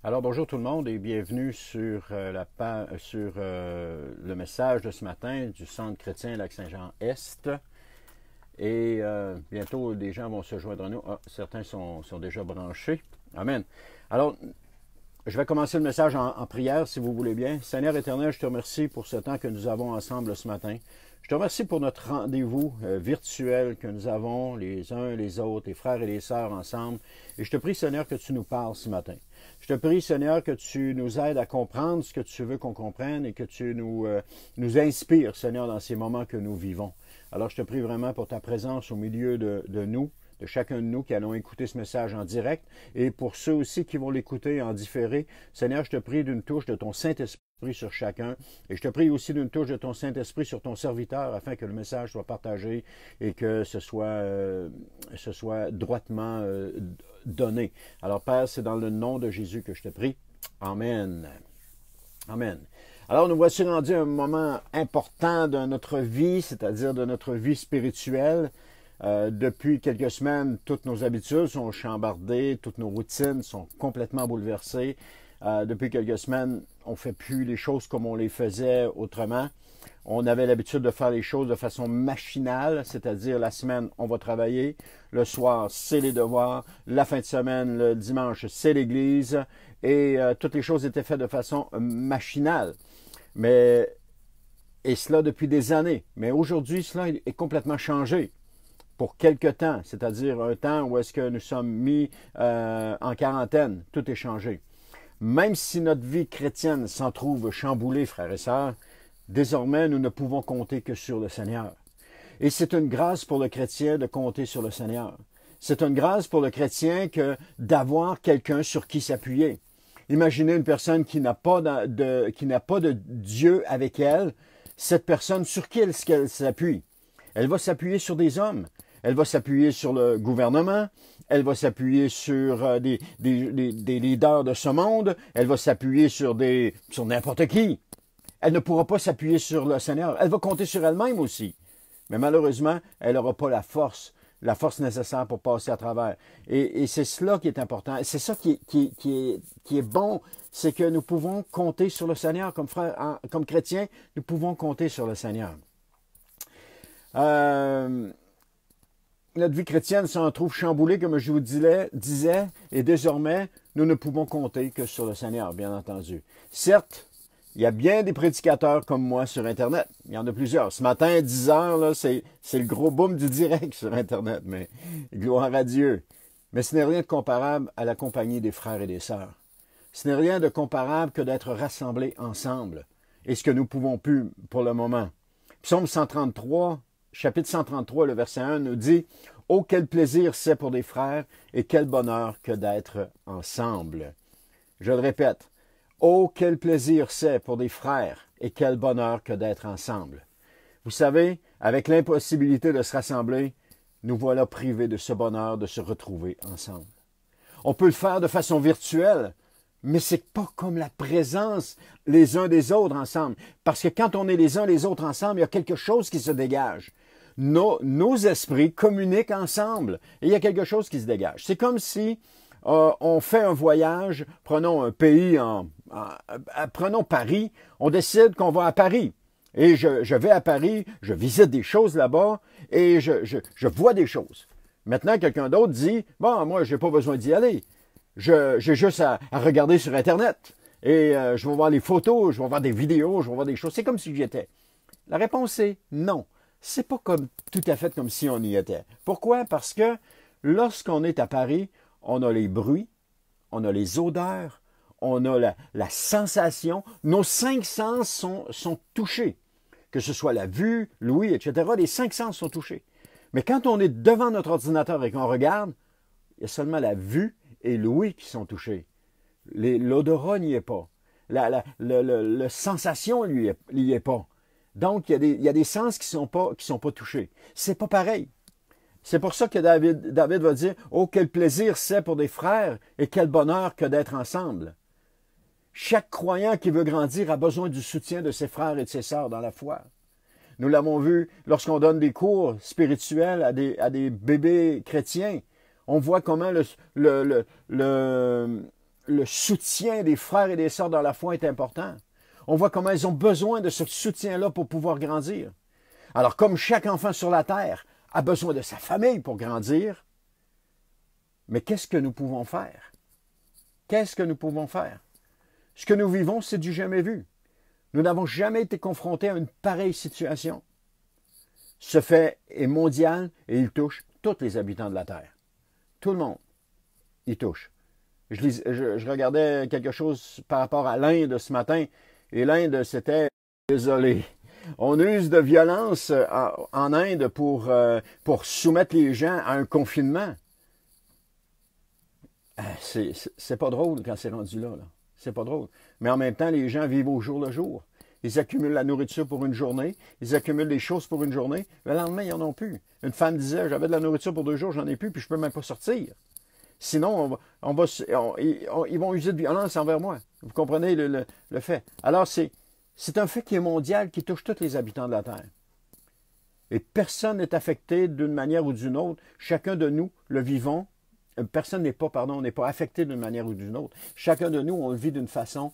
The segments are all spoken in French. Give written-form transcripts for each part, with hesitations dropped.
Alors bonjour tout le monde et bienvenue sur le message de ce matin du Centre chrétien Lac-Saint-Jean-Est. Et bientôt des gens vont se joindre à nous. Ah, certains sont déjà branchés. Amen. Alors, je vais commencer le message en prière si vous voulez bien. Seigneur éternel, je te remercie pour ce temps que nous avons ensemble ce matin. Je te remercie pour notre rendez-vous virtuel que nous avons les uns les autres, les frères et les sœurs ensemble. Et je te prie, Seigneur, que tu nous parles ce matin. Je te prie, Seigneur, que tu nous aides à comprendre ce que tu veux qu'on comprenne et que tu nous inspires, Seigneur, dans ces moments que nous vivons. Alors, je te prie vraiment pour ta présence au milieu de nous, de chacun de nous qui allons écouter ce message en direct, et pour ceux aussi qui vont l'écouter en différé. Seigneur, je te prie d'une touche de ton Saint-Esprit sur chacun, et je te prie aussi d'une touche de ton Saint-Esprit sur ton serviteur, afin que le message soit partagé et que ce soit droitement donné. Alors, Père, c'est dans le nom de Jésus que je te prie. Amen. Amen. Alors, nous voici rendus à un moment important de notre vie, c'est-à-dire de notre vie spirituelle. Depuis quelques semaines, toutes nos habitudes sont chambardées, toutes nos routines sont complètement bouleversées. Depuis quelques semaines, on ne fait plus les choses comme on les faisait autrement. On avait l'habitude de faire les choses de façon machinale, c'est-à-dire la semaine, on va travailler, le soir, c'est les devoirs, la fin de semaine, le dimanche, c'est l'église, et toutes les choses étaient faites de façon machinale. Et cela depuis des années. Mais aujourd'hui, cela est complètement changé. Pour quelque temps, c'est-à-dire un temps où est-ce que nous sommes mis en quarantaine, tout est changé. Même si notre vie chrétienne s'en trouve chamboulée, frères et sœurs, désormais, nous ne pouvons compter que sur le Seigneur. Et c'est une grâce pour le chrétien de compter sur le Seigneur. C'est une grâce pour le chrétien que d'avoir quelqu'un sur qui s'appuyer. Imaginez une personne qui n'a pas de Dieu avec elle. Cette personne, sur qui est-ce qu'elle s'appuie? Elle va s'appuyer sur des hommes. Elle va s'appuyer sur le gouvernement. Elle va s'appuyer sur des leaders de ce monde. Elle va s'appuyer sur n'importe qui. Elle ne pourra pas s'appuyer sur le Seigneur. Elle va compter sur elle-même aussi. Mais malheureusement, elle n'aura pas la force nécessaire pour passer à travers. Et c'est cela qui est important. C'est ça qui est bon, c'est que nous pouvons compter sur le Seigneur. Comme frères, comme chrétiens, nous pouvons compter sur le Seigneur. Notre vie chrétienne s'en trouve chamboulée, comme je vous disais, et désormais, nous ne pouvons compter que sur le Seigneur, bien entendu. Certes, il y a bien des prédicateurs comme moi sur Internet. Il y en a plusieurs. Ce matin, à 10 heures, là, c'est le gros boom du direct sur Internet, mais gloire à Dieu. Mais ce n'est rien de comparable à la compagnie des frères et des sœurs. Ce n'est rien de comparable que d'être rassemblés ensemble. Et ce que nous pouvons plus pour le moment. Psaume 133, chapitre 133, le verset 1 nous dit « Oh, quel plaisir c'est pour des frères et quel bonheur que d'être ensemble. » Je le répète. Oh, quel plaisir c'est pour des frères et quel bonheur que d'être ensemble. Vous savez, avec l'impossibilité de se rassembler, nous voilà privés de ce bonheur de se retrouver ensemble. On peut le faire de façon virtuelle, mais c'est pas comme la présence les uns des autres ensemble. Parce que quand on est les uns les autres ensemble, il y a quelque chose qui se dégage. Nos esprits communiquent ensemble et il y a quelque chose qui se dégage. C'est comme si on fait un voyage, prenons un pays, prenons Paris, on décide qu'on va à Paris. Et je vais à Paris, je visite des choses là-bas et je vois des choses. Maintenant, quelqu'un d'autre dit, bon, moi, j'ai pas besoin d'y aller. J'ai juste à regarder sur Internet. Et je vais voir les photos, je vais voir des vidéos, je vais voir des choses. C'est comme si j'y étais. La réponse est non. C'est pas tout à fait comme si on y était. Pourquoi? Parce que lorsqu'on est à Paris, on a les bruits, on a les odeurs, on a la sensation. Nos 5 sens sont touchés. Que ce soit la vue, l'ouïe, etc. Les 5 sens sont touchés. Mais quand on est devant notre ordinateur et qu'on regarde, il y a seulement la vue et l'ouïe qui sont touchés. L'odorat n'y est pas. La sensation n'y est pas. Donc, il y a des sens qui sont pas touchés. C'est pas pareil. C'est pour ça que David va dire « Oh, quel plaisir c'est pour des frères et quel bonheur que d'être ensemble. » Chaque croyant qui veut grandir a besoin du soutien de ses frères et de ses sœurs dans la foi. Nous l'avons vu lorsqu'on donne des cours spirituels à des bébés chrétiens. On voit comment le soutien des frères et des sœurs dans la foi est important. On voit comment ils ont besoin de ce soutien-là pour pouvoir grandir. Alors, comme chaque enfant sur la terre a besoin de sa famille pour grandir, mais qu'est-ce que nous pouvons faire? Qu'est-ce que nous pouvons faire? Ce que nous vivons, c'est du jamais vu. Nous n'avons jamais été confrontés à une pareille situation. Ce fait est mondial et il touche tous les habitants de la Terre. Tout le monde y touche. Je regardais quelque chose par rapport à l'Inde ce matin, et l'Inde, c'était désolé. On use de violence en Inde pour soumettre les gens à un confinement. C'est pas drôle quand c'est rendu là. C'est pas drôle. Mais en même temps, les gens vivent au jour le jour. Ils accumulent la nourriture pour une journée, ils accumulent les choses pour une journée, le lendemain, ils n'en ont plus. Une femme disait, j'avais de la nourriture pour 2 jours, j'en ai plus, puis je peux même pas sortir. Sinon, ils vont user de violence envers moi. Vous comprenez le fait. Alors, c'est un fait qui est mondial, qui touche tous les habitants de la Terre. Et personne n'est affecté d'une manière ou d'une autre. Chacun de nous le vivons. Personne n'est pas affecté d'une manière ou d'une autre. Chacun de nous, on le vit d'une façon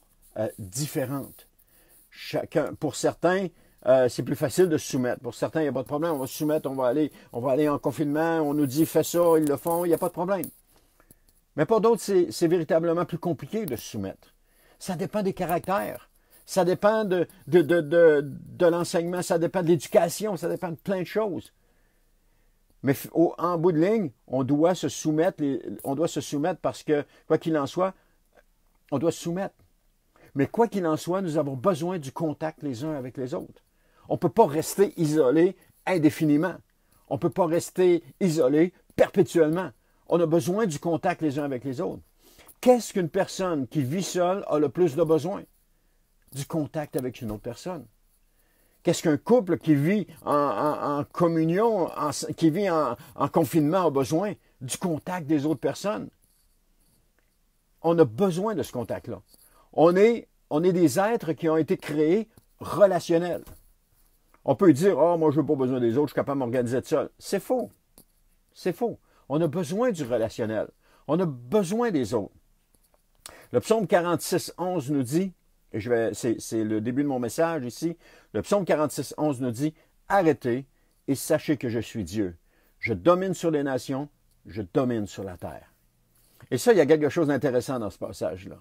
différente. Pour certains, c'est plus facile de se soumettre. Pour certains, il n'y a pas de problème. On va se soumettre, on va aller en confinement. On nous dit, fais ça, ils le font, il n'y a pas de problème. Mais pour d'autres, c'est véritablement plus compliqué de se soumettre. Ça dépend des caractères. Ça dépend de l'enseignement, ça dépend de l'éducation, ça dépend de plein de choses. Mais en bout de ligne, on doit se soumettre parce que, quoi qu'il en soit, on doit se soumettre. Mais quoi qu'il en soit, nous avons besoin du contact les uns avec les autres. On ne peut pas rester isolé indéfiniment. On ne peut pas rester isolé perpétuellement. On a besoin du contact les uns avec les autres. Qu'est-ce qu'une personne qui vit seule a le plus de besoin? Du contact avec une autre personne. Qu'est-ce qu'un couple qui vit en communion, qui vit en confinement a besoin? Du contact des autres personnes. On a besoin de ce contact-là. On est des êtres qui ont été créés relationnels. On peut dire, « Ah, moi, je n'ai pas besoin des autres, je suis capable de m'organiser tout seul. » C'est faux. C'est faux. On a besoin du relationnel. On a besoin des autres. Le psaume 46, 11 nous dit, et c'est le début de mon message ici, le psaume 46, 11 nous dit, « Arrêtez et sachez que je suis Dieu. Je domine sur les nations, je domine sur la terre. » Et ça, il y a quelque chose d'intéressant dans ce passage-là.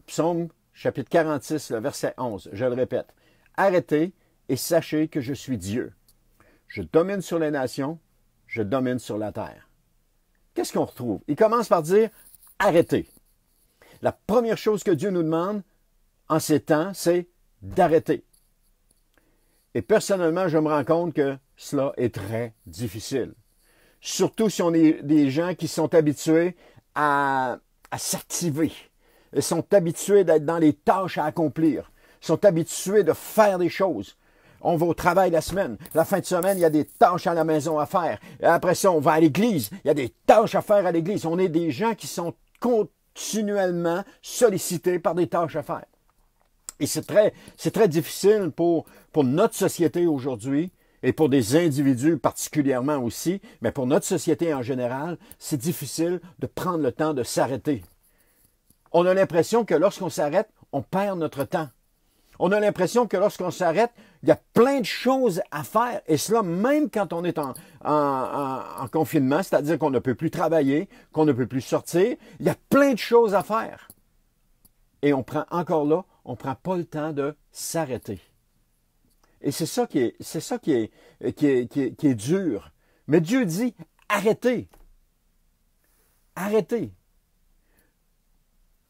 Psaume, chapitre 46, le verset 11, je le répète. « Arrêtez et sachez que je suis Dieu. Je domine sur les nations, je domine sur la terre. » Qu'est-ce qu'on retrouve? Il commence par dire « Arrêtez ». La première chose que Dieu nous demande en ces temps, c'est d'arrêter. Et personnellement, je me rends compte que cela est très difficile. Surtout si on est des gens qui sont habitués à s'activer. Ils sont habitués d'être dans les tâches à accomplir. Ils sont habitués de faire des choses. On va au travail la semaine. La fin de semaine, il y a des tâches à la maison à faire. Et après ça, on va à l'église. Il y a des tâches à faire à l'église. On est des gens qui sont continuellement sollicités par des tâches à faire. Et c'est très difficile pour notre société aujourd'hui et pour des individus particulièrement aussi, mais pour notre société en général, c'est difficile de prendre le temps de s'arrêter. On a l'impression que lorsqu'on s'arrête, on perd notre temps. On a l'impression que lorsqu'on s'arrête, il y a plein de choses à faire, et cela même quand on est en confinement, c'est-à-dire qu'on ne peut plus travailler, qu'on ne peut plus sortir, il y a plein de choses à faire. Et on prend pas le temps de s'arrêter. Et c'est ça qui est dur. Mais Dieu dit, arrêtez. Arrêtez.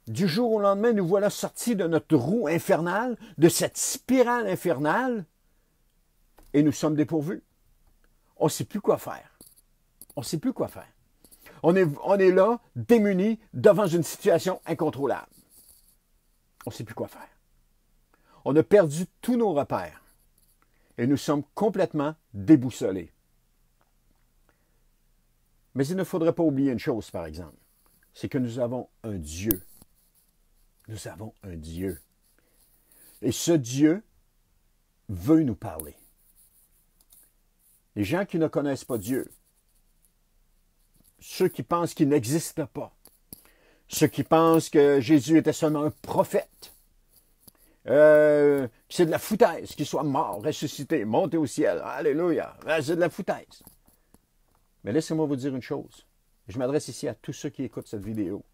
Du jour au lendemain, nous voilà sortis de notre roue infernale, de cette spirale infernale, et nous sommes dépourvus. On ne sait plus quoi faire. On ne sait plus quoi faire. On est là, démunis, devant une situation incontrôlable. On ne sait plus quoi faire. On a perdu tous nos repères. Et nous sommes complètement déboussolés. Mais il ne faudrait pas oublier une chose, par exemple. C'est que nous avons un Dieu. Nous avons un Dieu. Et ce Dieu veut nous parler. Les gens qui ne connaissent pas Dieu, ceux qui pensent qu'il n'existe pas, ceux qui pensent que Jésus était seulement un prophète, que c'est de la foutaise qu'il soit mort, ressuscité, monté au ciel, alléluia, c'est de la foutaise. Mais laissez-moi vous dire une chose. Je m'adresse ici à tous ceux qui écoutent cette vidéo.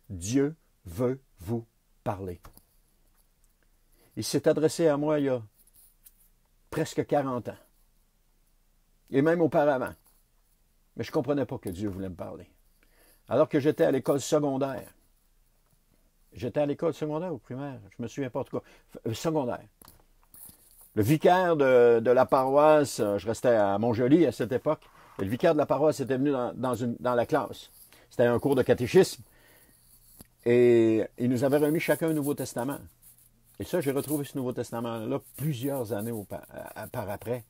Dieu veut vous parler. Il s'est adressé à moi il y a presque 40 ans. Et même auparavant. Mais je ne comprenais pas que Dieu voulait me parler. Alors que j'étais à l'école secondaire. J'étais à l'école secondaire ou primaire? Je ne me souviens pas en tout cas. Secondaire. Le vicaire de la paroisse, je restais à Montjoly à cette époque, et le vicaire de la paroisse était venu dans la classe. C'était un cours de catéchisme. Et il nous avait remis chacun un Nouveau Testament. Et ça, j'ai retrouvé ce Nouveau Testament-là plusieurs années par après.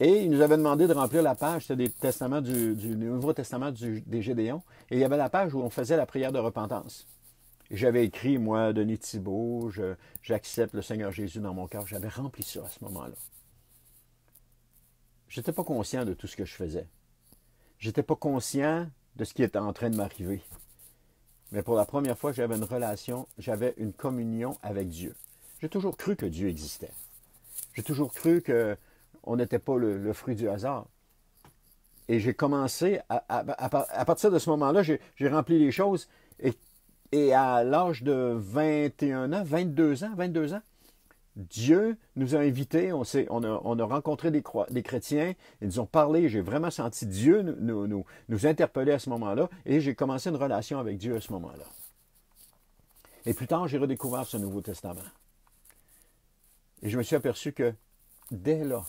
Et il nous avait demandé de remplir la page, c'était des testaments du Nouveau Testament des Gédéons. Et il y avait la page où on faisait la prière de repentance. J'avais écrit, moi, Denis Thibault, j'accepte le Seigneur Jésus dans mon cœur. J'avais rempli ça à ce moment-là. Je n'étais pas conscient de tout ce que je faisais. Je n'étais pas conscient de ce qui était en train de m'arriver. Mais pour la première fois, j'avais une relation, j'avais une communion avec Dieu. J'ai toujours cru que Dieu existait. J'ai toujours cru qu'on n'était pas le fruit du hasard. Et j'ai commencé, à partir de ce moment-là, j'ai rempli les choses. Et à l'âge de 21 ans, 22 ans, Dieu nous a invités, on a rencontré des chrétiens, ils nous ont parlé, j'ai vraiment senti Dieu nous interpeller à ce moment-là, et j'ai commencé une relation avec Dieu à ce moment-là. Et plus tard, j'ai redécouvert ce Nouveau Testament. Et je me suis aperçu que dès là,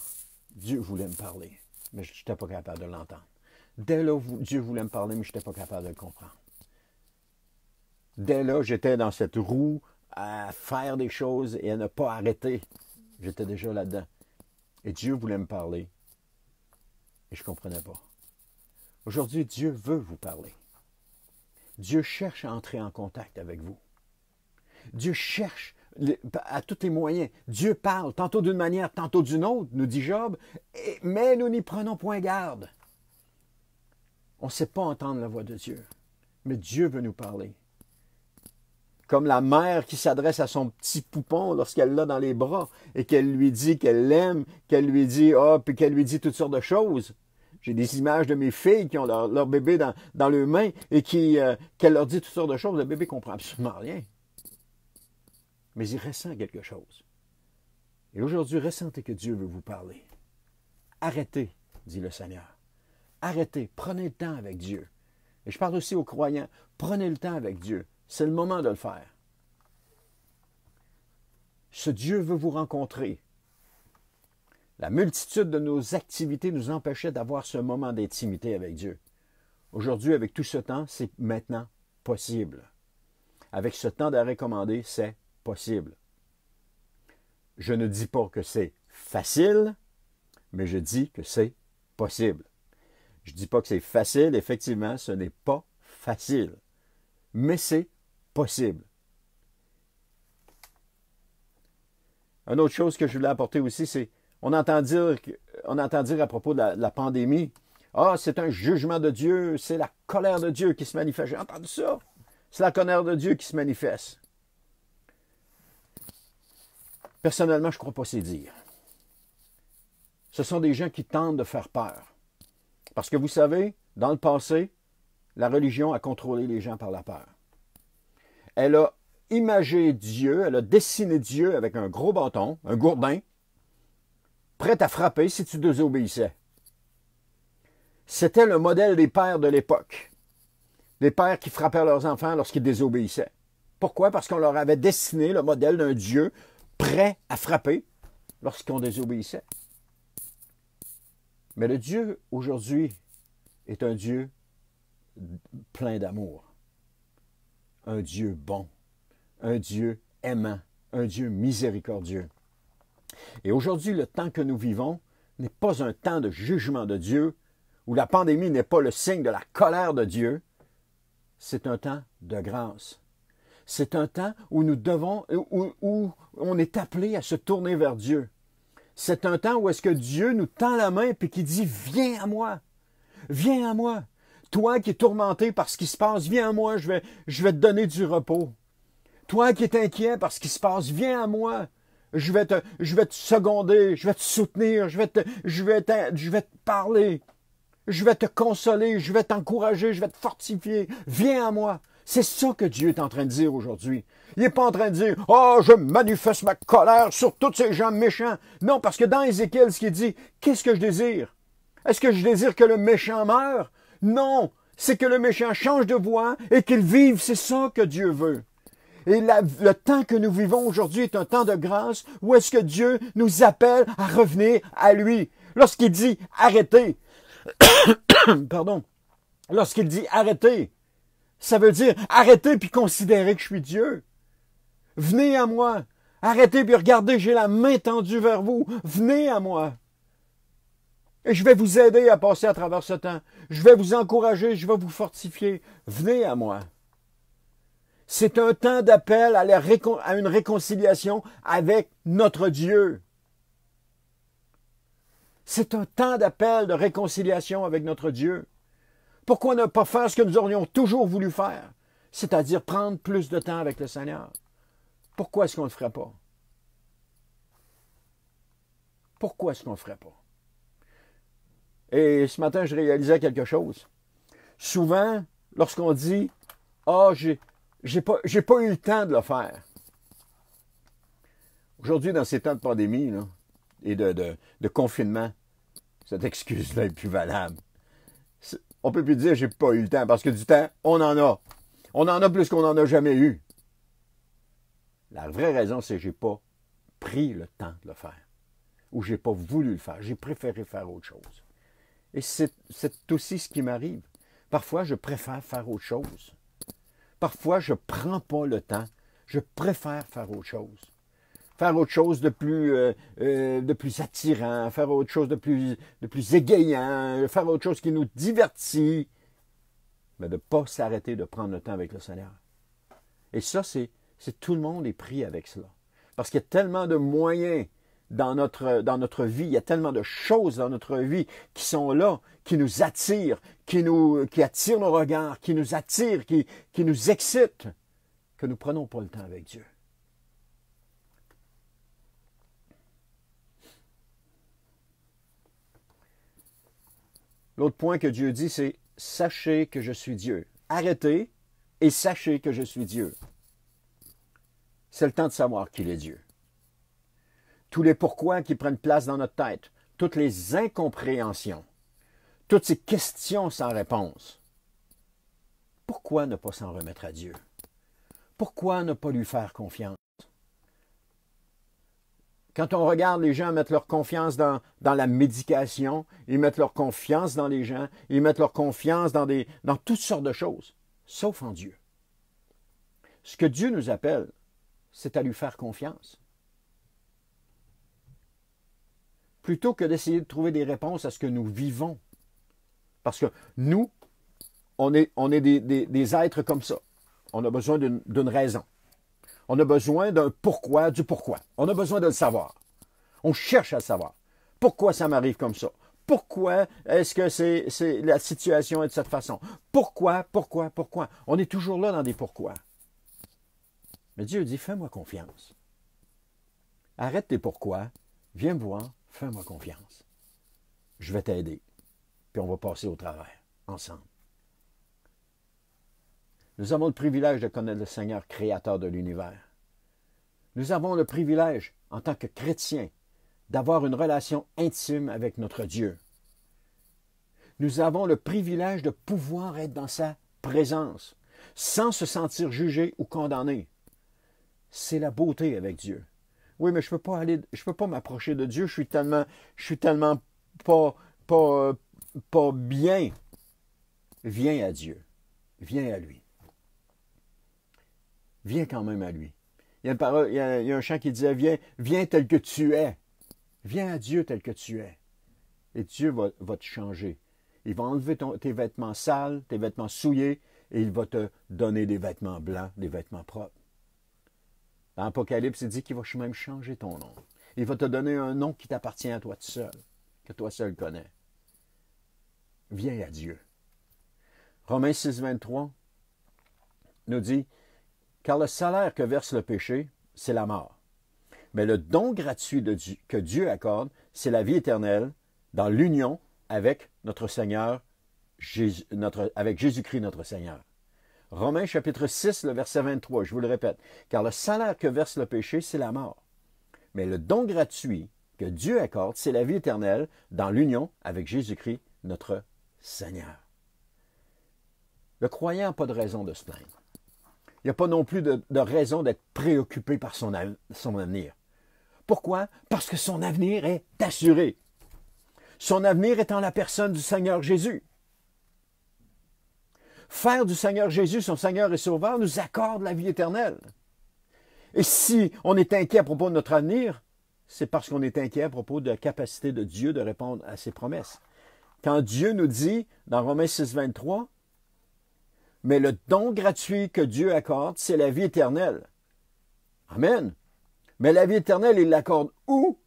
Dieu voulait me parler, mais je n'étais pas capable de l'entendre. Dès là, Dieu voulait me parler, mais je n'étais pas capable de le comprendre. Dès là, j'étais dans cette roue à faire des choses et à ne pas arrêter. J'étais déjà là-dedans. Et Dieu voulait me parler. Et je ne comprenais pas. Aujourd'hui, Dieu veut vous parler. Dieu cherche à entrer en contact avec vous. Dieu cherche à tous les moyens. Dieu parle, tantôt d'une manière, tantôt d'une autre, nous dit Job, mais nous n'y prenons point garde. On ne sait pas entendre la voix de Dieu. Mais Dieu veut nous parler. Comme la mère qui s'adresse à son petit poupon lorsqu'elle l'a dans les bras et qu'elle lui dit qu'elle l'aime, qu'elle lui dit puis qu'elle lui dit toutes sortes de choses. J'ai des images de mes filles qui ont leur bébé dans leurs mains et qu'elle leur dit toutes sortes de choses. Le bébé ne comprend absolument rien. Mais il ressent quelque chose. Et aujourd'hui, ressentez que Dieu veut vous parler. Arrêtez, dit le Seigneur. Arrêtez, prenez le temps avec Dieu. Et je parle aussi aux croyants, prenez le temps avec Dieu. C'est le moment de le faire. Ce Dieu veut vous rencontrer. La multitude de nos activités nous empêchait d'avoir ce moment d'intimité avec Dieu. Aujourd'hui, avec tout ce temps, c'est maintenant possible. Avec ce temps d'arrêt commandé, c'est possible. Je ne dis pas que c'est facile, mais je dis que c'est possible. Je ne dis pas que c'est facile, effectivement, ce n'est pas facile. Mais c'est possible. Une autre chose que je voulais apporter aussi, c'est on entend dire à propos de la pandémie, c'est un jugement de Dieu, c'est la colère de Dieu qui se manifeste. J'ai entendu ça. C'est la colère de Dieu qui se manifeste. Personnellement, je ne crois pas ces dire. Ce sont des gens qui tentent de faire peur. Parce que vous savez, dans le passé, la religion a contrôlé les gens par la peur. Elle a imagé Dieu, elle a dessiné Dieu avec un gros bâton, un gourdin, prêt à frapper si tu désobéissais. C'était le modèle des pères de l'époque. Des pères qui frappaient leurs enfants lorsqu'ils désobéissaient. Pourquoi? Parce qu'on leur avait dessiné le modèle d'un Dieu prêt à frapper lorsqu'on désobéissait. Mais le Dieu aujourd'hui est un Dieu plein d'amour. Un Dieu bon, un Dieu aimant, un Dieu miséricordieux. Et aujourd'hui, le temps que nous vivons n'est pas un temps de jugement de Dieu, où la pandémie n'est pas le signe de la colère de Dieu, c'est un temps de grâce. C'est un temps où où on est appelé à se tourner vers Dieu. C'est un temps où est-ce que Dieu nous tend la main et qui dit « Viens à moi, viens à moi. Toi qui es tourmenté par ce qui se passe, viens à moi, je vais te donner du repos. Toi qui es inquiet par ce qui se passe, viens à moi. Je vais te seconder, je vais te soutenir, je vais te parler. Je vais te consoler, je vais t'encourager, je vais te fortifier. Viens à moi. C'est ça que Dieu est en train de dire aujourd'hui. Il n'est pas en train de dire « Oh, je manifeste ma colère sur tous ces gens méchants. » Non, parce que dans Ézéchiel, ce qu'il dit, qu'est-ce que je désire? Est-ce que je désire que le méchant meure? Non, c'est que le méchant change de voie et qu'il vive. C'est ça que Dieu veut. Et le temps que nous vivons aujourd'hui est un temps de grâce où est-ce que Dieu nous appelle à revenir à lui. Lorsqu'il dit « Arrêtez », pardon, lorsqu'il dit « Arrêtez », ça veut dire « Arrêtez puis considérez que je suis Dieu ». Venez à moi. Arrêtez puis regardez, j'ai la main tendue vers vous. Venez à moi. Et je vais vous aider à passer à travers ce temps. Je vais vous encourager, je vais vous fortifier. Venez à moi. C'est un temps d'appel à une réconciliation avec notre Dieu. C'est un temps d'appel de réconciliation avec notre Dieu. Pourquoi ne pas faire ce que nous aurions toujours voulu faire? C'est-à-dire prendre plus de temps avec le Seigneur. Pourquoi est-ce qu'on ne le ferait pas? Pourquoi est-ce qu'on ne le ferait pas? Et ce matin, je réalisais quelque chose. Souvent, lorsqu'on dit « Ah, j'ai pas eu le temps de le faire. » Aujourd'hui, dans ces temps de pandémie là, et de confinement, cette excuse-là est plus valable. On ne peut plus dire « j'ai pas eu le temps » parce que du temps, on en a. On en a plus qu'on n'en a jamais eu. La vraie raison, c'est que je n'ai pas pris le temps de le faire. Ou je n'ai pas voulu le faire. J'ai préféré faire autre chose. Et c'est aussi ce qui m'arrive. Parfois, je préfère faire autre chose. Parfois, je ne prends pas le temps. Je préfère faire autre chose. Faire autre chose de plus attirant, faire autre chose de plus égayant, faire autre chose qui nous divertit. Mais de ne pas s'arrêter de prendre le temps avec le Seigneur. Et ça, c'est tout le monde est pris avec cela. Parce qu'il y a tellement de moyens dans notre vie, il y a tellement de choses dans notre vie qui sont là, qui nous attirent, qui attirent nos regards, qui nous attirent, qui nous excitent, que nous ne prenons pas le temps avec Dieu. L'autre point que Dieu dit, c'est « Sachez que je suis Dieu ». Arrêtez et sachez que je suis Dieu. C'est le temps de savoir qu'il est Dieu. Tous les pourquoi qui prennent place dans notre tête, toutes les incompréhensions, toutes ces questions sans réponse. Pourquoi ne pas s'en remettre à Dieu? Pourquoi ne pas lui faire confiance? Quand on regarde les gens mettre leur confiance dans la médication, ils mettent leur confiance dans les gens, ils mettent leur confiance dans toutes sortes de choses, sauf en Dieu. Ce que Dieu nous appelle, c'est à lui faire confiance. Plutôt que d'essayer de trouver des réponses à ce que nous vivons. Parce que nous, on est des êtres comme ça. On a besoin d'une raison. On a besoin d'un pourquoi, du pourquoi. On a besoin de le savoir. On cherche à le savoir. Pourquoi ça m'arrive comme ça? Pourquoi est-ce que la situation est de cette façon? Pourquoi? On est toujours là dans des pourquoi. Mais Dieu dit, fais-moi confiance. Arrête tes pourquoi, viens me voir, fais-moi confiance. Je vais t'aider. Puis on va passer au travers, ensemble. Nous avons le privilège de connaître le Seigneur créateur de l'univers. Nous avons le privilège, en tant que chrétiens, d'avoir une relation intime avec notre Dieu. Nous avons le privilège de pouvoir être dans sa présence, sans se sentir jugé ou condamné. C'est la beauté avec Dieu. Oui, mais je peux pas m'approcher de Dieu, je suis tellement pas bien. Viens à Dieu. Viens à lui. Viens quand même à lui. Il y a une parole, il y a un chant qui disait, viens tel que tu es. Viens à Dieu tel que tu es. Et Dieu va te changer. Il va enlever tes vêtements sales, tes vêtements souillés, et il va te donner des vêtements blancs, des vêtements propres. Dans l'Apocalypse, il dit qu'il va même changer ton nom. Il va te donner un nom qui t'appartient à toi seul, que toi seul connais. Viens à Dieu. Romains 6, 23 nous dit, « Car le salaire que verse le péché, c'est la mort. Mais le don gratuit que Dieu accorde, c'est la vie éternelle dans l'union avec notre Seigneur, avec Jésus-Christ notre Seigneur. » Romains chapitre 6, le verset 23, je vous le répète, « Car le salaire que verse le péché, c'est la mort. Mais le don gratuit que Dieu accorde, c'est la vie éternelle dans l'union avec Jésus-Christ notre Seigneur. » Le croyant n'a pas de raison de se plaindre. Il n'y a pas non plus de raison d'être préoccupé par son avenir. Pourquoi? Parce que son avenir est assuré. Son avenir est en la personne du Seigneur Jésus. Faire du Seigneur Jésus son Seigneur et Sauveur nous accorde la vie éternelle. Et si on est inquiet à propos de notre avenir, c'est parce qu'on est inquiet à propos de la capacité de Dieu de répondre à ses promesses. Quand Dieu nous dit, dans Romains 6, 23, « Mais le don gratuit que Dieu accorde, c'est la vie éternelle. » Amen. Mais la vie éternelle, il l'accorde où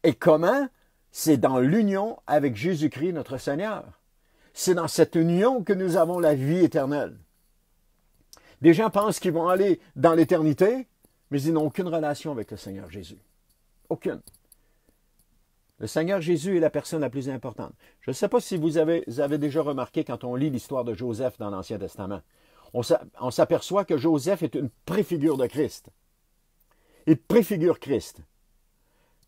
et comment? C'est dans l'union avec Jésus-Christ, notre Seigneur. C'est dans cette union que nous avons la vie éternelle. Des gens pensent qu'ils vont aller dans l'éternité, mais ils n'ont aucune relation avec le Seigneur Jésus. Aucune. Le Seigneur Jésus est la personne la plus importante. Je ne sais pas si vous avez déjà remarqué quand on lit l'histoire de Joseph dans l'Ancien Testament. On s'aperçoit que Joseph est une préfigure de Christ. Il préfigure Christ.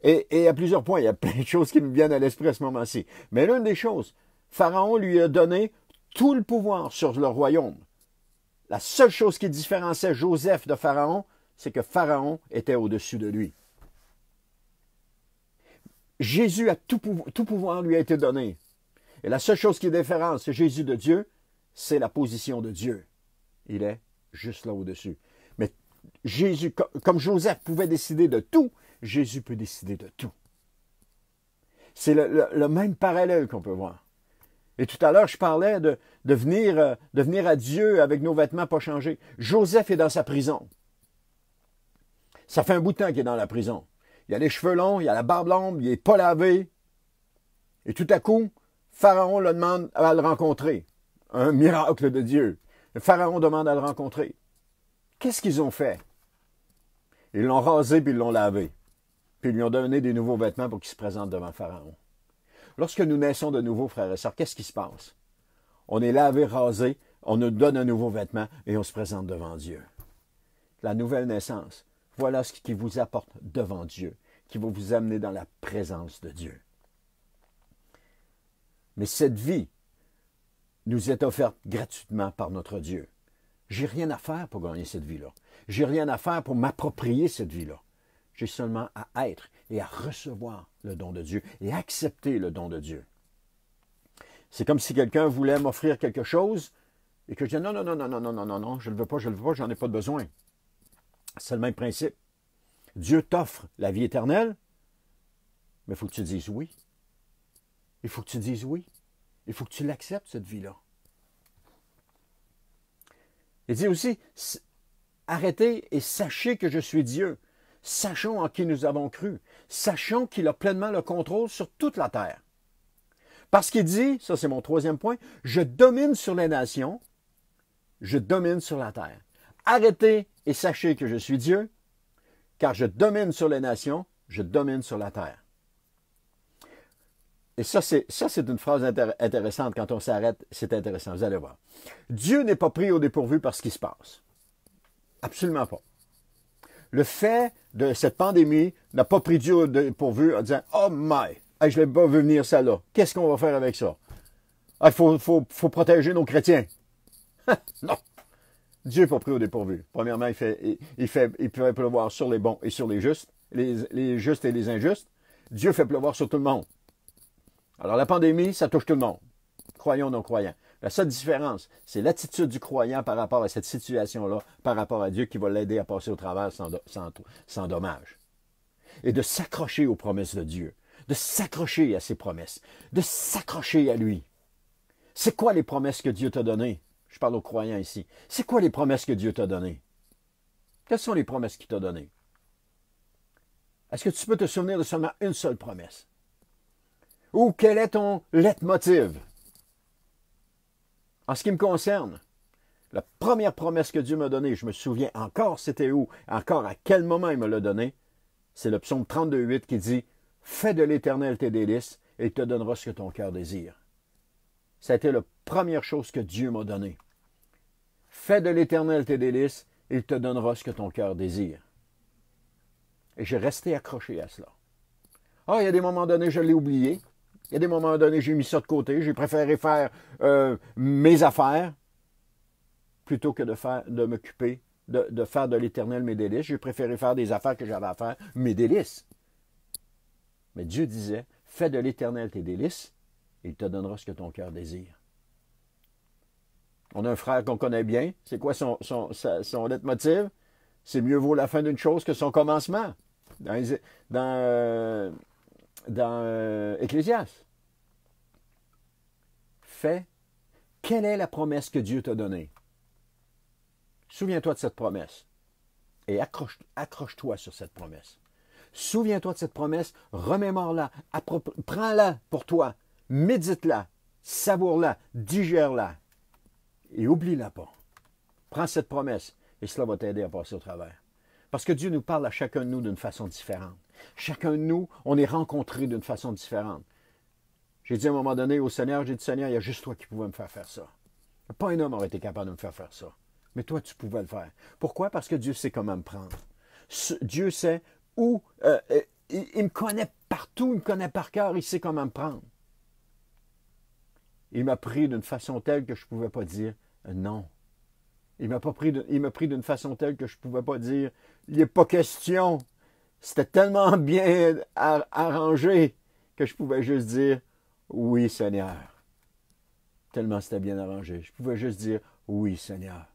Et à plusieurs points, il y a plein de choses qui me viennent à l'esprit à ce moment-ci. Mais l'une des choses, Pharaon lui a donné tout le pouvoir sur le royaume. La seule chose qui différenciait Joseph de Pharaon, c'est que Pharaon était au-dessus de lui. Jésus a tout pouvoir lui a été donné. Et la seule chose qui différencie Jésus de Dieu, c'est la position de Dieu. Il est juste là au-dessus. Mais Jésus, comme Joseph pouvait décider de tout, Jésus peut décider de tout. C'est le même parallèle qu'on peut voir. Et tout à l'heure, je parlais de venir à Dieu avec nos vêtements pas changés. Joseph est dans sa prison. Ça fait un bout de temps qu'il est dans la prison. Il a les cheveux longs, il a la barbe longue, il n'est pas lavé. Et tout à coup, Pharaon le demande à le rencontrer. Un miracle de Dieu. Le Pharaon demande à le rencontrer. Qu'est-ce qu'ils ont fait? Ils l'ont rasé puis ils l'ont lavé. Puis ils lui ont donné des nouveaux vêtements pour qu'il se présente devant Pharaon. Lorsque nous naissons de nouveau, frères et sœurs, qu'est-ce qui se passe? On est lavé, rasé, on nous donne un nouveau vêtement et on se présente devant Dieu. La nouvelle naissance, voilà ce qui vous apporte devant Dieu, qui va vous amener dans la présence de Dieu. Mais cette vie nous est offerte gratuitement par notre Dieu. J'ai rien à faire pour gagner cette vie-là. J'ai rien à faire pour m'approprier cette vie-là. J'ai seulement à être et à recevoir le don de Dieu et accepter le don de Dieu. C'est comme si quelqu'un voulait m'offrir quelque chose et que je dis non, je ne le veux pas, j'en ai pas de besoin. C'est le même principe. Dieu t'offre la vie éternelle, mais il faut que tu dises oui. Il faut que tu dises oui. Il faut que tu l'acceptes, cette vie-là. Il dit aussi, arrêtez et sachez que je suis Dieu. Sachons en qui nous avons cru. Sachons qu'il a pleinement le contrôle sur toute la terre. Parce qu'il dit, ça c'est mon troisième point, je domine sur les nations, je domine sur la terre. Arrêtez et sachez que je suis Dieu, car je domine sur les nations, je domine sur la terre. Et ça, c'est une phrase intéressante. Quand on s'arrête, c'est intéressant. Vous allez voir. Dieu n'est pas pris au dépourvu par ce qui se passe. Absolument pas. Le fait de cette pandémie n'a pas pris Dieu au dépourvu en disant « Oh my! Hey, je ne l'ai pas vu venir ça là. Qu'est-ce qu'on va faire avec ça? Il faut protéger nos chrétiens. » Non! Dieu n'est pas pris au dépourvu. Premièrement, il peut pleuvoir sur les bons et sur les justes, les justes et les injustes. Dieu fait pleuvoir sur tout le monde. Alors la pandémie, ça touche tout le monde. Croyants, non-croyants. La seule différence, c'est l'attitude du croyant par rapport à cette situation-là, par rapport à Dieu qui va l'aider à passer au travers sans dommage. Et de s'accrocher aux promesses de Dieu, de s'accrocher à ses promesses, de s'accrocher à lui. C'est quoi les promesses que Dieu t'a données? Je parle aux croyants ici. C'est quoi les promesses que Dieu t'a données? Quelles sont les promesses qu'il t'a données? Est-ce que tu peux te souvenir de seulement une seule promesse? Ou quel est ton leitmotiv? En ce qui me concerne, la première promesse que Dieu m'a donnée, je me souviens encore c'était où, encore à quel moment il me l'a donnée, c'est le psaume 32,8 qui dit « Fais de l'Éternel tes délices, et il te donnera ce que ton cœur désire. » Ça a été la première chose que Dieu m'a donnée. Fais de l'Éternel tes délices, et il te donnera ce que ton cœur désire. Et j'ai resté accroché à cela. Ah, il y a des moments donnés, je l'ai oublié. Il y a des moments donnés, j'ai mis ça de côté. J'ai préféré faire mes affaires plutôt que de m'occuper, de faire de l'Éternel mes délices. J'ai préféré faire des affaires que j'avais à faire, mes délices. Mais Dieu disait, fais de l'Éternel tes délices, et il te donnera ce que ton cœur désire. On a un frère qu'on connaît bien. C'est quoi son leitmotiv? C'est mieux vaut la fin d'une chose que son commencement. Dans Ecclésiaste. Fais. Quelle est la promesse que Dieu t'a donnée? Souviens-toi de cette promesse. Et accroche-toi sur cette promesse. Souviens-toi de cette promesse, remémore-la, prends-la pour toi, médite-la, savoure-la, digère-la et oublie-la pas. Prends cette promesse et cela va t'aider à passer au travers. Parce que Dieu nous parle à chacun de nous d'une façon différente. Chacun de nous, on est rencontrés d'une façon différente. J'ai dit à un moment donné au Seigneur, j'ai dit, Seigneur, il y a juste toi qui pouvais me faire faire ça. Pas un homme aurait été capable de me faire faire ça. Mais toi, tu pouvais le faire. Pourquoi? Parce que Dieu sait comment me prendre. Dieu sait où... il me connaît partout, il me connaît par cœur, il sait comment me prendre. Il m'a pris d'une façon telle que je ne pouvais pas dire non. Il m'a pris d'une façon telle que je ne pouvais pas dire il n'est pas question. C'était tellement bien arrangé que je pouvais juste dire oui, Seigneur. Tellement c'était bien arrangé. Je pouvais juste dire oui, Seigneur.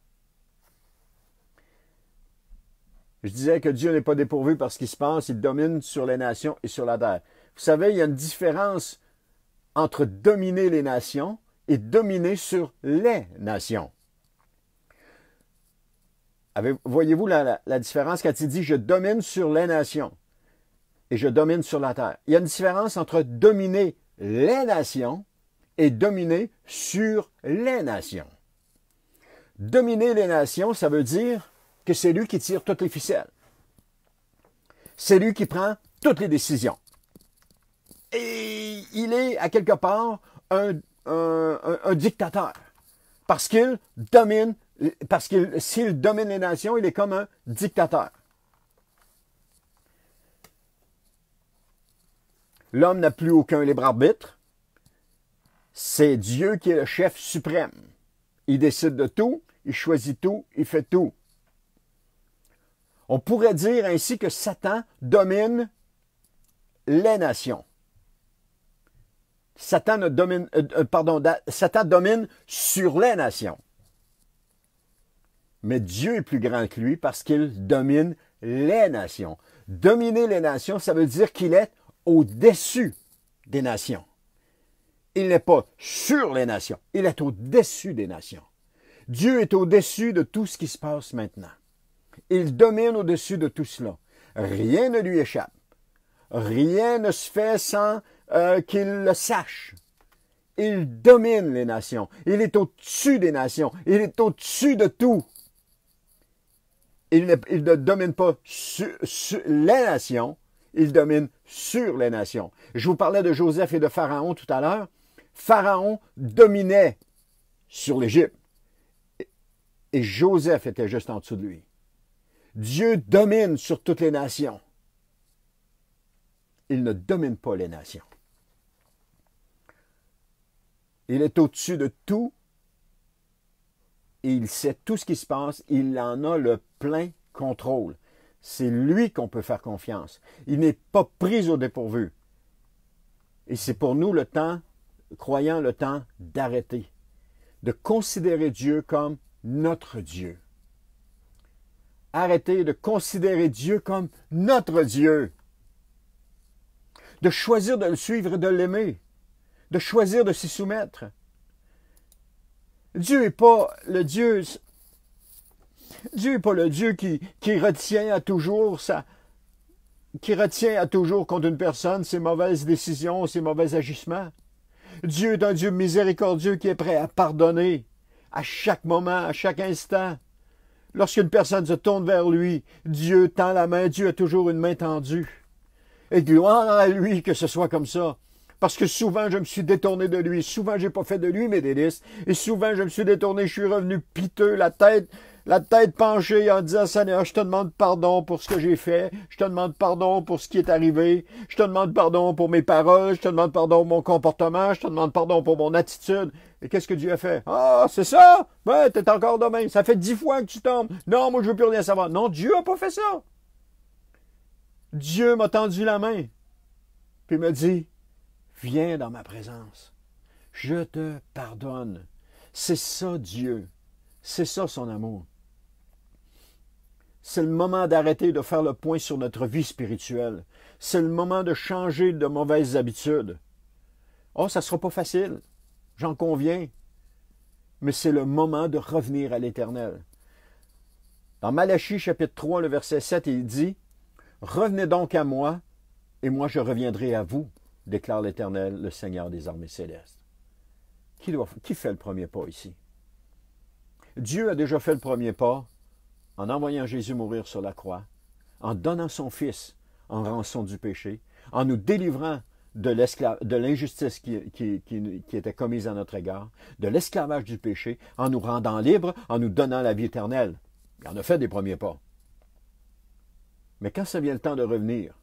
Je disais que Dieu n'est pas dépourvu par ce qui se passe, il domine sur les nations et sur la terre. Vous savez, il y a une différence entre dominer les nations et dominer sur les nations. Voyez-vous la différence quand il dit « je domine sur les nations » et « je domine sur la terre ». Il y a une différence entre dominer les nations et dominer sur les nations. Dominer les nations, ça veut dire que c'est lui qui tire toutes les ficelles. C'est lui qui prend toutes les décisions. Et il est, à quelque part, un dictateur. Parce qu'il domine, s'il domine les nations, il est comme un dictateur. L'homme n'a plus aucun libre arbitre. C'est Dieu qui est le chef suprême. Il décide de tout, il choisit tout, il fait tout. On pourrait dire ainsi que Satan domine les nations. Satan domine sur les nations. Mais Dieu est plus grand que lui parce qu'il domine les nations. Dominer les nations, ça veut dire qu'il est au-dessus des nations. Il n'est pas sur les nations, il est au-dessus des nations. Dieu est au-dessus de tout ce qui se passe maintenant. Il domine au-dessus de tout cela. Rien ne lui échappe. Rien ne se fait sans qu'il le sache. Il domine les nations. Il est au-dessus des nations. Il est au-dessus de tout. Il ne domine pas sur les nations, il domine sur les nations. Je vous parlais de Joseph et de Pharaon tout à l'heure. Pharaon dominait sur l'Égypte. Et Joseph était juste en dessous de lui. Dieu domine sur toutes les nations. Il ne domine pas les nations. Il est au-dessus de tout. Et il sait tout ce qui se passe. Il en a le plein contrôle. C'est lui qu'on peut faire confiance. Il n'est pas pris au dépourvu. Et c'est pour nous le temps, croyant le temps d'arrêter, de considérer Dieu comme notre Dieu. Arrêtez de considérer Dieu comme notre Dieu. De choisir de le suivre et de l'aimer. De choisir de s'y soumettre. Dieu n'est pas le Dieu. Dieu n'est pas le Dieu qui retient à toujours contre une personne ses mauvaises décisions, ses mauvais agissements. Dieu est un Dieu miséricordieux qui est prêt à pardonner, à chaque moment, à chaque instant. Lorsqu'une personne se tourne vers lui, Dieu tend la main, Dieu a toujours une main tendue. Et gloire à lui que ce soit comme ça. Parce que souvent, je me suis détourné de lui. Souvent, je n'ai pas fait de lui mes délices. Et souvent, je me suis détourné, je suis revenu piteux, la tête penchée en disant, Seigneur, je te demande pardon pour ce que j'ai fait. Je te demande pardon pour ce qui est arrivé. Je te demande pardon pour mes paroles. Je te demande pardon pour mon comportement. Je te demande pardon pour mon attitude. Et qu'est-ce que Dieu a fait? Ah, c'est ça? Ouais, t'es encore de même. Ça fait 10 fois que tu tombes. Non, moi, je veux plus rien savoir. Non, Dieu n'a pas fait ça. Dieu m'a tendu la main. Puis il m'a dit, viens dans ma présence. Je te pardonne. C'est ça Dieu. C'est ça son amour. C'est le moment d'arrêter de faire le point sur notre vie spirituelle. C'est le moment de changer de mauvaises habitudes. Oh, ça ne sera pas facile. J'en conviens. Mais c'est le moment de revenir à l'Éternel. Dans Malachie chapitre 3, le verset 7, il dit, « Revenez donc à moi, et moi je reviendrai à vous, déclare l'Éternel, le Seigneur des armées célestes. » Qui fait le premier pas ici? Dieu a déjà fait le premier pas en envoyant Jésus mourir sur la croix, en donnant son Fils en rançon du péché, en nous délivrant de l'injustice qui était commise à notre égard, de l'esclavage du péché, en nous rendant libres, en nous donnant la vie éternelle. Il en a fait des premiers pas. Mais quand ça vient le temps de revenir,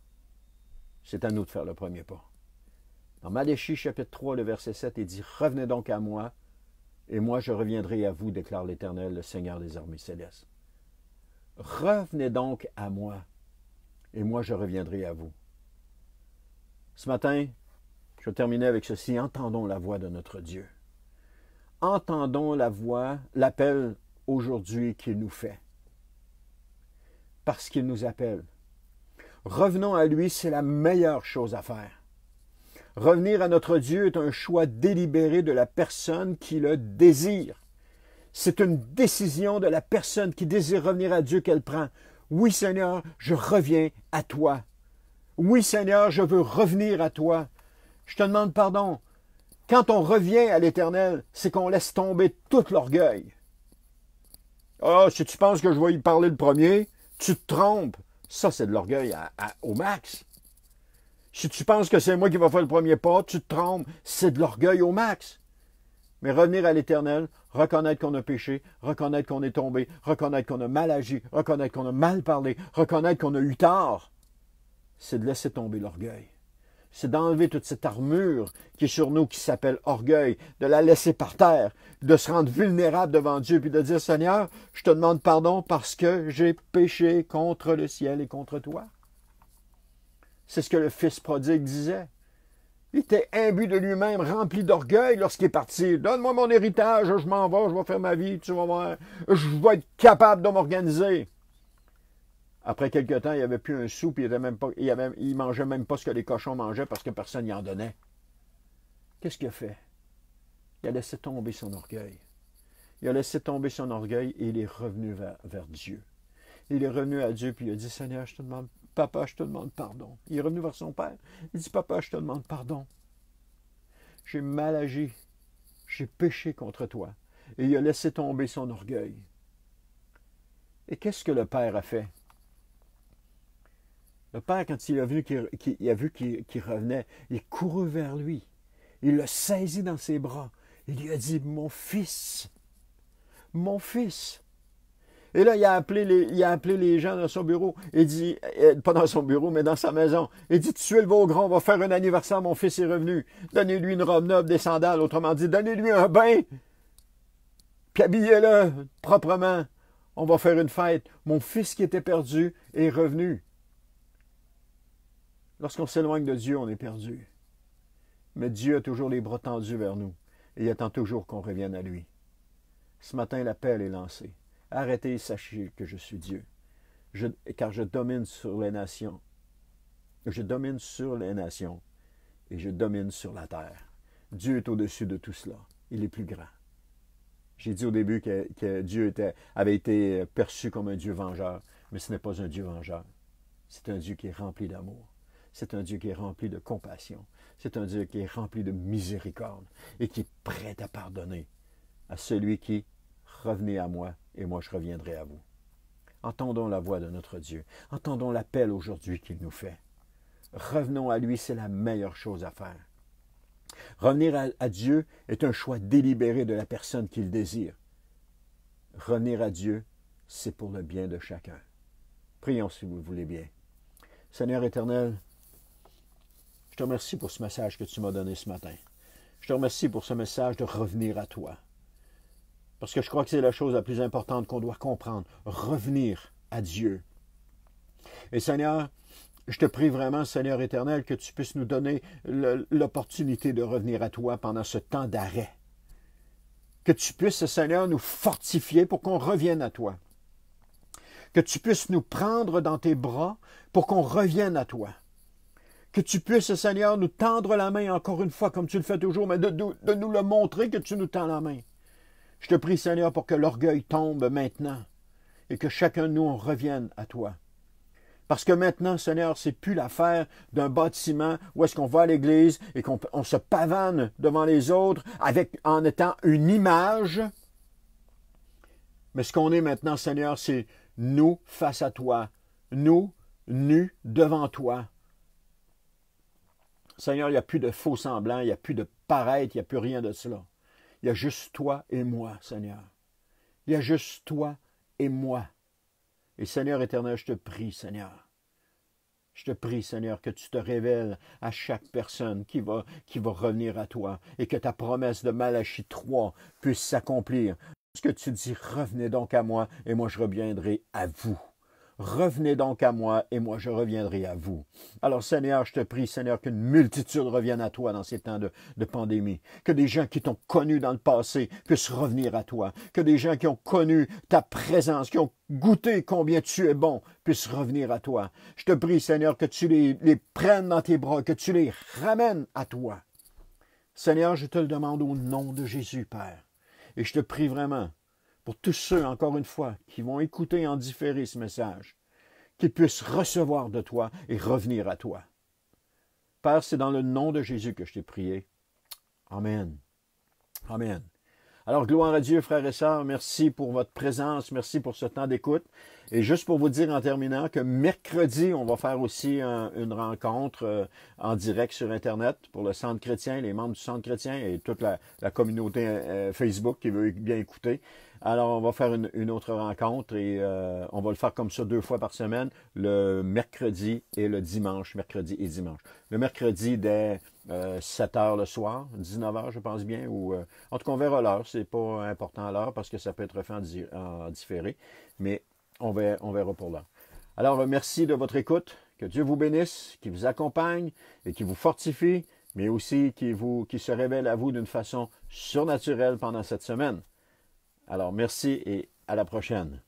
c'est à nous de faire le premier pas. Dans Malachie chapitre 3, le verset 7, il dit « Revenez donc à moi, et moi je reviendrai à vous, déclare l'Éternel, le Seigneur des armées célestes. » Revenez donc à moi, et moi je reviendrai à vous. Ce matin, je vais terminer avec ceci. Entendons la voix de notre Dieu. Entendons la voix, l'appel aujourd'hui qu'il nous fait. Parce qu'il nous appelle. Revenons à lui, c'est la meilleure chose à faire. Revenir à notre Dieu est un choix délibéré de la personne qui le désire. C'est une décision de la personne qui désire revenir à Dieu qu'elle prend. Oui, Seigneur, je reviens à toi. Oui, Seigneur, je veux revenir à toi. Je te demande pardon. Quand on revient à l'Éternel, c'est qu'on laisse tomber tout l'orgueil. Ah, si tu penses que je vais y parler le premier, tu te trompes. Ça, c'est de l'orgueil au max. Si tu penses que c'est moi qui vais faire le premier pas, tu te trompes. C'est de l'orgueil au max. Mais revenir à l'Éternel, reconnaître qu'on a péché, reconnaître qu'on est tombé, reconnaître qu'on a mal agi, reconnaître qu'on a mal parlé, reconnaître qu'on a eu tort, c'est de laisser tomber l'orgueil. C'est d'enlever toute cette armure qui est sur nous, qui s'appelle orgueil, de la laisser par terre, de se rendre vulnérable devant Dieu, puis de dire, Seigneur, je te demande pardon parce que j'ai péché contre le ciel et contre toi. C'est ce que le fils prodigue disait. Il était imbu de lui-même, rempli d'orgueil lorsqu'il est parti. Donne-moi mon héritage, je m'en vais, je vais faire ma vie, tu vas voir. Je vais être capable de m'organiser. Après quelque temps, il n'y avait plus un sou, puis il mangeait même pas ce que les cochons mangeaient parce que personne n'y en donnait. Qu'est-ce qu'il a fait? Il a laissé tomber son orgueil. Il a laissé tomber son orgueil et il est revenu vers Dieu. Il est revenu à Dieu, puis il a dit, Seigneur, je te demande, Papa, je te demande pardon. Il est revenu vers son Père. Il dit, Papa, je te demande pardon. J'ai mal agi. J'ai péché contre toi. Et il a laissé tomber son orgueil. Et qu'est-ce que le Père a fait? Le Père, quand il a vu qu'il revenait, il courut vers lui. Il l'a saisi dans ses bras. Il lui a dit, mon fils, mon fils. Et là, il a appelé les gens dans son bureau. Il dit, pas dans son bureau, mais dans sa maison. Il dit, tuez le Vaugron, on va faire un anniversaire, mon fils est revenu. Donnez-lui une robe noble, des sandales, autrement dit, donnez-lui un bain. Puis habillez-le proprement. On va faire une fête. Mon fils qui était perdu est revenu. Lorsqu'on s'éloigne de Dieu, on est perdu. Mais Dieu a toujours les bras tendus vers nous. Et il attend toujours qu'on revienne à lui. Ce matin, l'appel est lancé. Arrêtez et sachez que je suis Dieu, car je domine sur les nations. Je domine sur les nations et je domine sur la terre. Dieu est au-dessus de tout cela. Il est plus grand. J'ai dit au début que Dieu avait été perçu comme un Dieu vengeur, mais ce n'est pas un Dieu vengeur. C'est un Dieu qui est rempli d'amour. C'est un Dieu qui est rempli de compassion. C'est un Dieu qui est rempli de miséricorde et qui est prêt à pardonner à celui qui revenez à moi et moi je reviendrai à vous. Entendons la voix de notre Dieu. Entendons l'appel aujourd'hui qu'il nous fait. Revenons à lui, c'est la meilleure chose à faire. Revenir à Dieu est un choix délibéré de la personne qu'il désire. Revenir à Dieu, c'est pour le bien de chacun. Prions si vous le voulez bien. Seigneur éternel, je te remercie pour ce message que tu m'as donné ce matin. Je te remercie pour ce message de revenir à toi. Parce que je crois que c'est la chose la plus importante qu'on doit comprendre. Revenir à Dieu. Et Seigneur, je te prie vraiment, Seigneur éternel, que tu puisses nous donner l'opportunité de revenir à toi pendant ce temps d'arrêt. Que tu puisses, Seigneur, nous fortifier pour qu'on revienne à toi. Que tu puisses nous prendre dans tes bras pour qu'on revienne à toi. Que tu puisses, Seigneur, nous tendre la main encore une fois, comme tu le fais toujours, mais de nous le montrer que tu nous tends la main. Je te prie, Seigneur, pour que l'orgueil tombe maintenant et que chacun de nous on revienne à toi. Parce que maintenant, Seigneur, c'est plus l'affaire d'un bâtiment où est-ce qu'on va à l'église et qu'on se pavane devant les autres en étant une image. Mais ce qu'on est maintenant, Seigneur, c'est nous face à toi, nous nus devant toi. Seigneur, il n'y a plus de faux semblants, il n'y a plus de paraître, il n'y a plus rien de cela. Il y a juste toi et moi, Seigneur. Il y a juste toi et moi. Et Seigneur éternel, je te prie, Seigneur. Je te prie, Seigneur, que tu te révèles à chaque personne qui va revenir à toi et que ta promesse de Malachie 3 puisse s'accomplir. Parce que tu dis, revenez donc à moi et moi je reviendrai à vous. Revenez donc à moi et moi je reviendrai à vous. Alors Seigneur, je te prie, Seigneur, qu'une multitude revienne à toi dans ces temps de pandémie. Que des gens qui t'ont connu dans le passé puissent revenir à toi. Que des gens qui ont connu ta présence, qui ont goûté combien tu es bon, puissent revenir à toi. Je te prie, Seigneur, que tu les prennes dans tes bras, que tu les ramènes à toi. Seigneur, je te le demande au nom de Jésus, Père. Et je te prie vraiment, pour tous ceux, encore une fois, qui vont écouter en différé ce message, qu'ils puissent recevoir de toi et revenir à toi. Père, c'est dans le nom de Jésus que je t'ai prié. Amen. Amen. Alors, gloire à Dieu, frères et sœurs, merci pour votre présence, merci pour ce temps d'écoute. Et juste pour vous dire en terminant que mercredi, on va faire aussi une rencontre en direct sur Internet pour le Centre chrétien, les membres du Centre chrétien et toute la communauté Facebook qui veut bien écouter. Alors, on va faire une autre rencontre et on va le faire comme ça 2 fois par semaine, le mercredi et le dimanche, mercredi et dimanche. Le mercredi dès 7 heures le soir, 19 heures, je pense bien, ou en tout cas, on verra l'heure, c'est pas important l'heure parce que ça peut être fait en différé, mais on verra pour l'heure. Alors, merci de votre écoute, que Dieu vous bénisse, qu'il vous accompagne et qu'il vous fortifie, mais aussi qu'il se révèle à vous d'une façon surnaturelle pendant cette semaine. Alors, merci et à la prochaine.